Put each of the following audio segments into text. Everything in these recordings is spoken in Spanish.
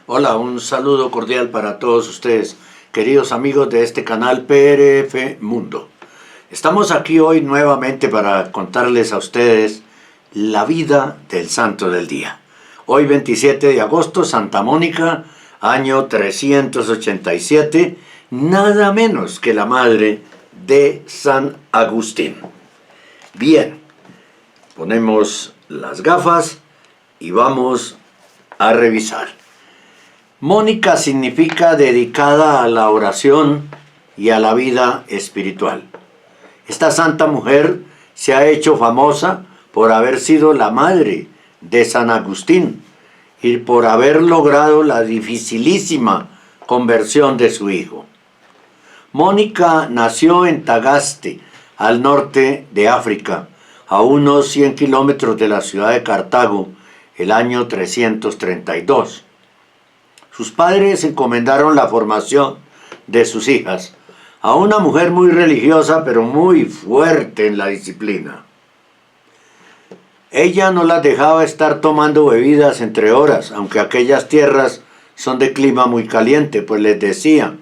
Hola, un saludo cordial para todos ustedes, queridos amigos de este canal PRF Mundo. Estamos aquí hoy nuevamente para contarles a ustedes la vida del santo del día. Hoy 27 de agosto, Santa Mónica, año 387, nada menos que la madre de San Agustín. Bien, ponemos las gafas y vamos a revisar. Mónica significa dedicada a la oración y a la vida espiritual. Esta santa mujer se ha hecho famosa por haber sido la madre de San Agustín y por haber logrado la dificilísima conversión de su hijo. Mónica nació en Tagaste, al norte de África, a unos 100 kilómetros de la ciudad de Cartago, el año 332. Sus padres encomendaron la formación de sus hijas a una mujer muy religiosa pero muy fuerte en la disciplina. Ella no las dejaba estar tomando bebidas entre horas, aunque aquellas tierras son de clima muy caliente, pues les decía: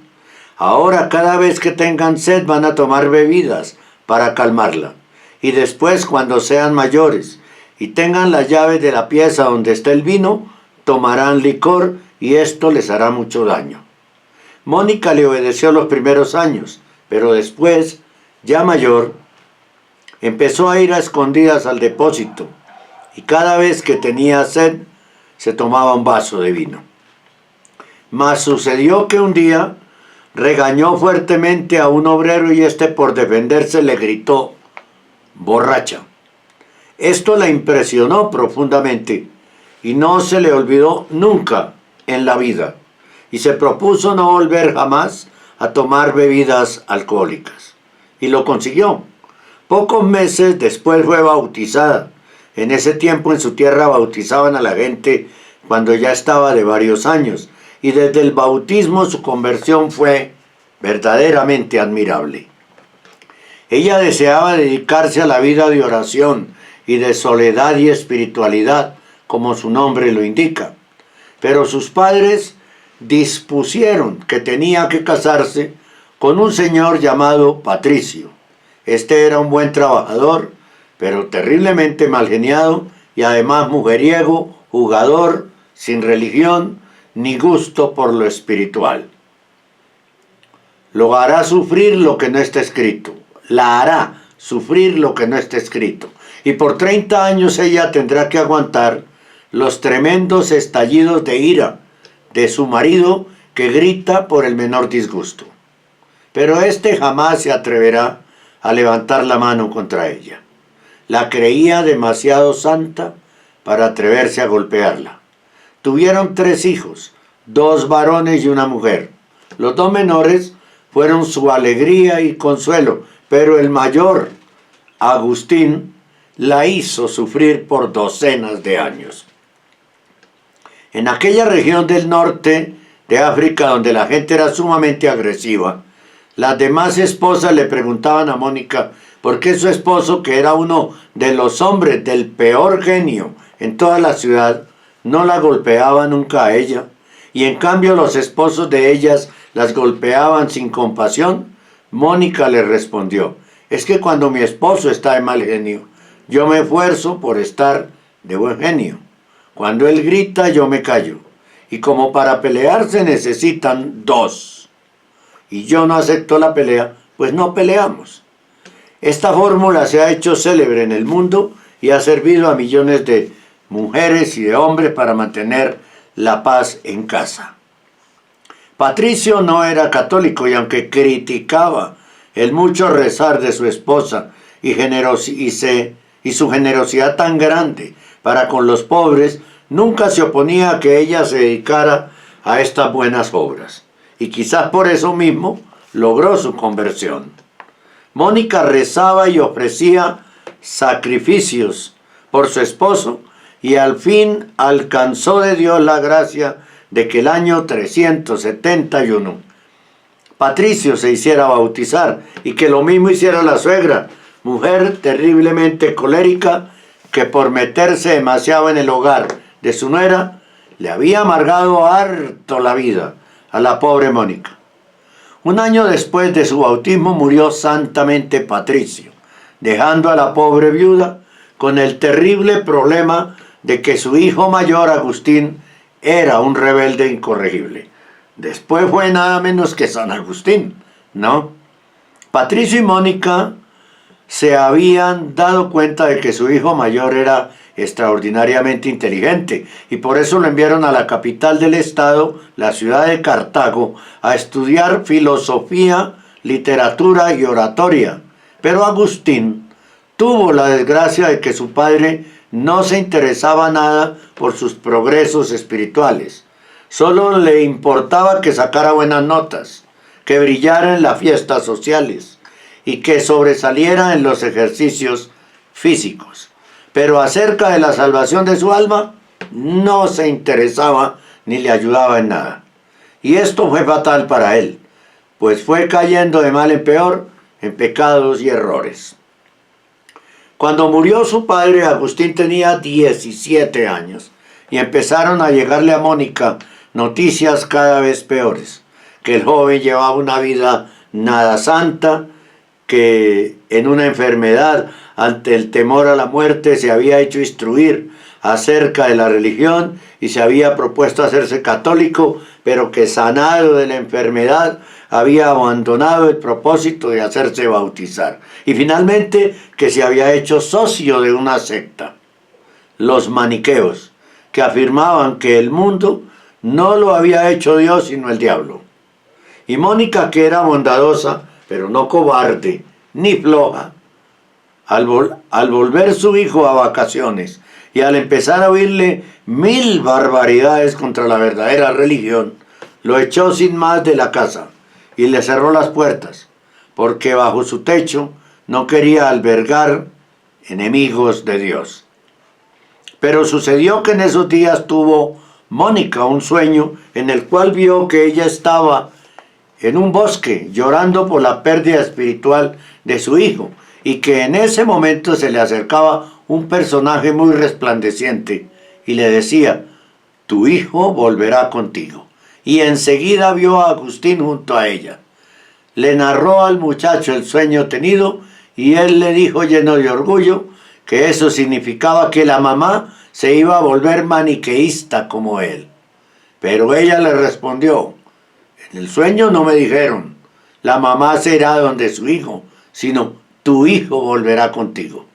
ahora cada vez que tengan sed van a tomar bebidas para calmarla, y después cuando sean mayores y tengan las llaves de la pieza donde está el vino, tomarán licor y esto les hará mucho daño. Mónica le obedeció los primeros años, pero después, ya mayor, empezó a ir a escondidas al depósito y cada vez que tenía sed se tomaba un vaso de vino. Mas sucedió que un día regañó fuertemente a un obrero y este, por defenderse, le gritó: borracha. Esto la impresionó profundamente y no se le olvidó nunca en la vida, y se propuso no volver jamás a tomar bebidas alcohólicas, y lo consiguió. Pocos meses después fue bautizada. En ese tiempo en su tierra bautizaban a la gente cuando ya estaba de varios años, y desde el bautismo su conversión fue verdaderamente admirable. Ella deseaba dedicarse a la vida de oración y de soledad y espiritualidad, como su nombre lo indica. Pero sus padres dispusieron que tenía que casarse con un señor llamado Patricio. Este era un buen trabajador, pero terriblemente mal geniado y además mujeriego, jugador, sin religión ni gusto por lo espiritual. Lo hará sufrir lo que no está escrito. La hará sufrir lo que no está escrito. Y por 30 años ella tendrá que aguantar los tremendos estallidos de ira de su marido, que grita por el menor disgusto. Pero este jamás se atreverá a levantar la mano contra ella. La creía demasiado santa para atreverse a golpearla. Tuvieron 3 hijos, 2 varones y una mujer. Los 2 menores fueron su alegría y consuelo, pero el mayor, Agustín, la hizo sufrir por docenas de años. En aquella región del norte de África, donde la gente era sumamente agresiva, las demás esposas le preguntaban a Mónica por qué su esposo, que era uno de los hombres del peor genio en toda la ciudad, no la golpeaba nunca a ella, y en cambio los esposos de ellas las golpeaban sin compasión. Mónica le respondió: es que cuando mi esposo está de mal genio, yo me esfuerzo por estar de buen genio. Cuando él grita, yo me callo. Y como para pelear se necesitan 2. Y yo no acepto la pelea, pues no peleamos. Esta fórmula se ha hecho célebre en el mundo y ha servido a millones de mujeres y de hombres para mantener la paz en casa. Patricio no era católico y aunque criticaba el mucho rezar de su esposa y su generosidad tan grande para con los pobres, nunca se oponía a que ella se dedicara a estas buenas obras. Y quizás por eso mismo logró su conversión. Mónica rezaba y ofrecía sacrificios por su esposo y al fin alcanzó de Dios la gracia de que el año 371 Patricio se hiciera bautizar y que lo mismo hiciera la suegra, mujer terriblemente colérica que por meterse demasiado en el hogar de su nuera Le había amargado harto la vida a la pobre Mónica. Un año después de su bautismo murió santamente Patricio, dejando a la pobre viuda con el terrible problema de que su hijo mayor, Agustín, era un rebelde incorregible. Después fue nada menos que San Agustín, ¿no? Patricio y Mónica se habían dado cuenta de que su hijo mayor era extraordinariamente inteligente y por eso lo enviaron a la capital del estado, la ciudad de Cartago, a estudiar filosofía, literatura y oratoria. Pero Agustín tuvo la desgracia de que su padre no se interesaba nada por sus progresos espirituales. Solo le importaba que sacara buenas notas, que brillara en las fiestas sociales y que sobresaliera en los ejercicios físicos. Pero acerca de la salvación de su alma, no se interesaba ni le ayudaba en nada. Y esto fue fatal para él, pues fue cayendo de mal en peor en pecados y errores. Cuando murió su padre, Agustín tenía 17 años y empezaron a llegarle a Mónica noticias cada vez peores, que el joven llevaba una vida nada santa, que en una enfermedad, ante el temor a la muerte, se había hecho instruir acerca de la religión y se había propuesto hacerse católico, pero que sanado de la enfermedad había abandonado el propósito de hacerse bautizar. Y finalmente que se había hecho socio de una secta, los maniqueos, que afirmaban que el mundo no lo había hecho Dios sino el diablo. Y Mónica, que era bondadosa, pero no cobarde ni floja, al volver su hijo a vacaciones y al empezar a oírle 1000 barbaridades contra la verdadera religión, lo echó sin más de la casa y le cerró las puertas, porque bajo su techo no quería albergar enemigos de Dios. Pero sucedió que en esos días tuvo Mónica un sueño en el cual vio que ella estaba en un bosque llorando por la pérdida espiritual de su hijo y que en ese momento se le acercaba un personaje muy resplandeciente y le decía: tu hijo volverá contigo. Y enseguida vio a Agustín junto a ella. Le narró al muchacho el sueño tenido y él le dijo lleno de orgullo que eso significaba que la mamá se iba a volver maniqueísta como él. Pero ella le respondió: en el sueño no me dijeron, la mamá será donde su hijo, sino tu hijo volverá contigo.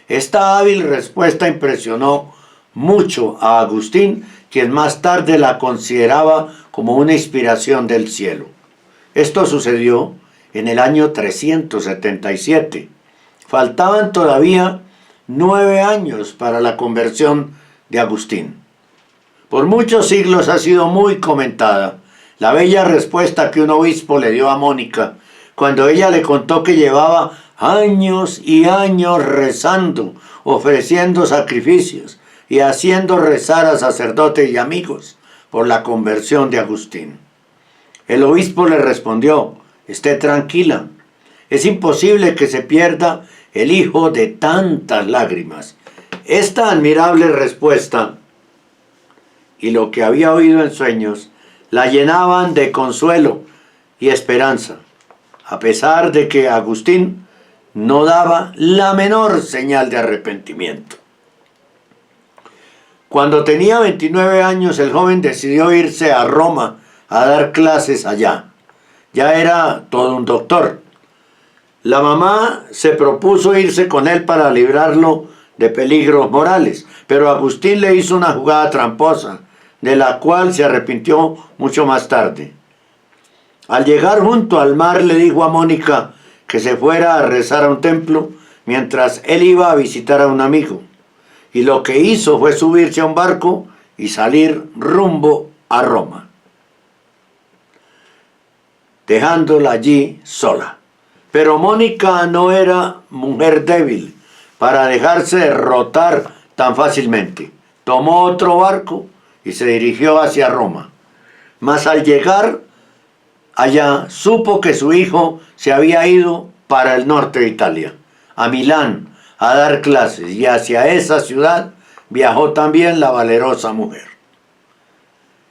Esta hábil respuesta impresionó mucho a Agustín, quien más tarde la consideraba como una inspiración del cielo. Esto sucedió en el año 377. Faltaban todavía 9 años para la conversión de Agustín. Por muchos siglos ha sido muy comentada la bella respuesta que un obispo le dio a Mónica cuando ella le contó que llevaba años y años rezando, ofreciendo sacrificios y haciendo rezar a sacerdotes y amigos por la conversión de Agustín. El obispo le respondió: esté tranquila, es imposible que se pierda el hijo de tantas lágrimas. Esta admirable respuesta y lo que había oído en sueños la llenaban de consuelo y esperanza, a pesar de que Agustín no daba la menor señal de arrepentimiento. Cuando tenía 29 años, el joven decidió irse a Roma a dar clases allá. Ya era todo un doctor. La mamá se propuso irse con él para librarlo de peligros morales, pero Agustín le hizo una jugada tramposa, de la cual se arrepintió mucho más tarde. Al llegar junto al mar, le dijo a Mónica que se fuera a rezar a un templo mientras él iba a visitar a un amigo. Y lo que hizo fue subirse a un barco y salir rumbo a Roma, dejándola allí sola. Pero Mónica no era mujer débil para dejarse derrotar tan fácilmente. Tomó otro barco y se dirigió hacia Roma. Mas al llegar allá supo que su hijo se había ido para el norte de Italia, a Milán, a dar clases, y hacia esa ciudad viajó también la valerosa mujer.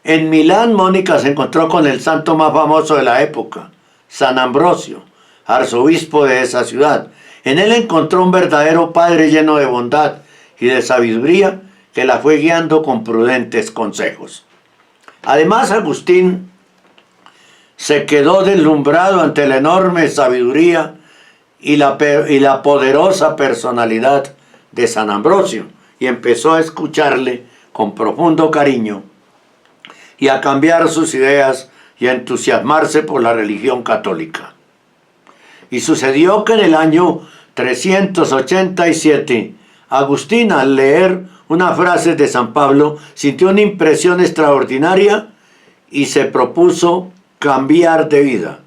En Milán, Mónica se encontró con el santo más famoso de la época, San Ambrosio, arzobispo de esa ciudad. En él encontró un verdadero padre lleno de bondad y de sabiduría que la fue guiando con prudentes consejos. Además, Agustín se quedó deslumbrado ante la enorme sabiduría y la poderosa personalidad de San Ambrosio y empezó a escucharle con profundo cariño y a cambiar sus ideas y a entusiasmarse por la religión católica. Y sucedió que en el año 387, Agustín, al leer una frase de San Pablo, sintió una impresión extraordinaria y se propuso cambiar de vida.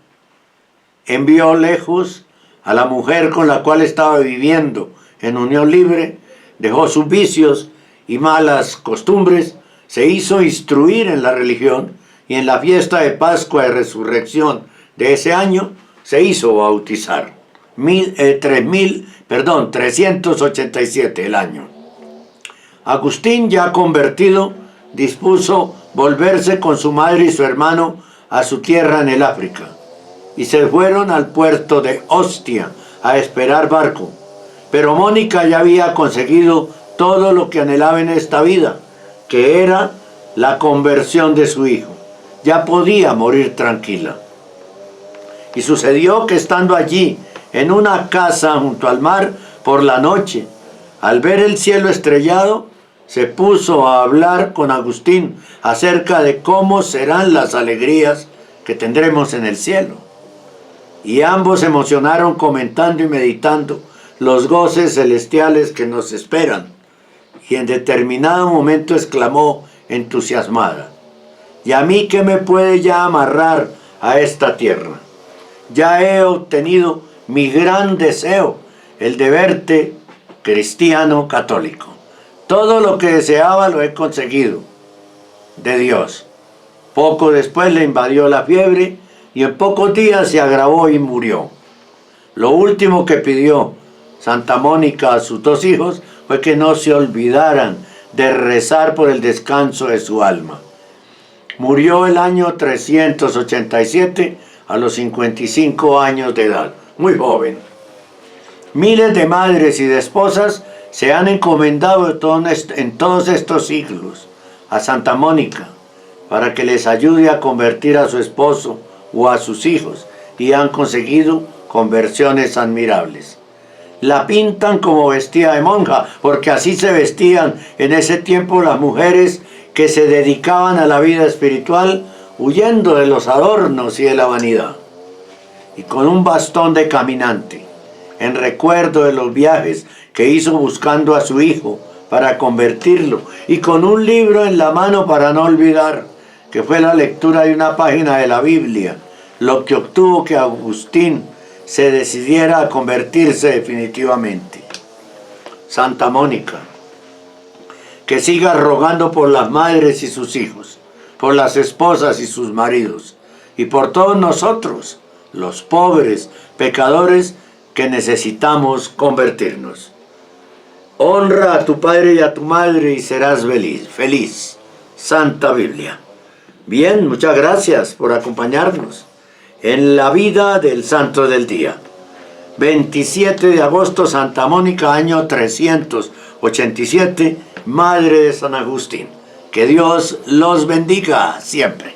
Envió lejos a la mujer con la cual estaba viviendo en unión libre, dejó sus vicios y malas costumbres, se hizo instruir en la religión y en la fiesta de Pascua de Resurrección de ese año se hizo bautizar. 387 el año. Agustín, ya convertido, dispuso volverse con su madre y su hermano a su tierra en el África y se fueron al puerto de Ostia a esperar barco. Pero Mónica ya había conseguido todo lo que anhelaba en esta vida, que era la conversión de su hijo. Ya podía morir tranquila. Y sucedió que estando allí, en una casa junto al mar, por la noche, al ver el cielo estrellado, se puso a hablar con Agustín acerca de cómo serán las alegrías que tendremos en el cielo. Y ambos se emocionaron comentando y meditando los goces celestiales que nos esperan. Y en determinado momento exclamó entusiasmada: ¿y a mí qué me puede ya amarrar a esta tierra? Ya he obtenido mi gran deseo, el de verte cristiano católico. Todo lo que deseaba lo he conseguido de Dios. Poco después le invadió la fiebre y en pocos días se agravó y murió. Lo último que pidió Santa Mónica a sus dos hijos fue que no se olvidaran de rezar por el descanso de su alma. Murió el año 387 a los 55 años de edad, muy joven. Miles de madres y de esposas se han encomendado en todos estos siglos a Santa Mónica para que les ayude a convertir a su esposo o a sus hijos y han conseguido conversiones admirables. La pintan como vestida de monja, porque así se vestían en ese tiempo las mujeres que se dedicaban a la vida espiritual, huyendo de los adornos y de la vanidad. Y con un bastón de caminante, en recuerdo de los viajes que hizo buscando a su hijo para convertirlo, y con un libro en la mano para no olvidar, que fue la lectura de una página de la Biblia, lo que obtuvo que Agustín se decidiera a convertirse definitivamente. Santa Mónica, que siga rogando por las madres y sus hijos, por las esposas y sus maridos, y por todos nosotros, los pobres pecadores que necesitamos convertirnos. Honra a tu padre y a tu madre y serás feliz. Santa Biblia. Bien, muchas gracias por acompañarnos en la vida del santo del día. 27 de agosto, Santa Mónica, año 387, Madre de San Agustín. Que Dios los bendiga siempre.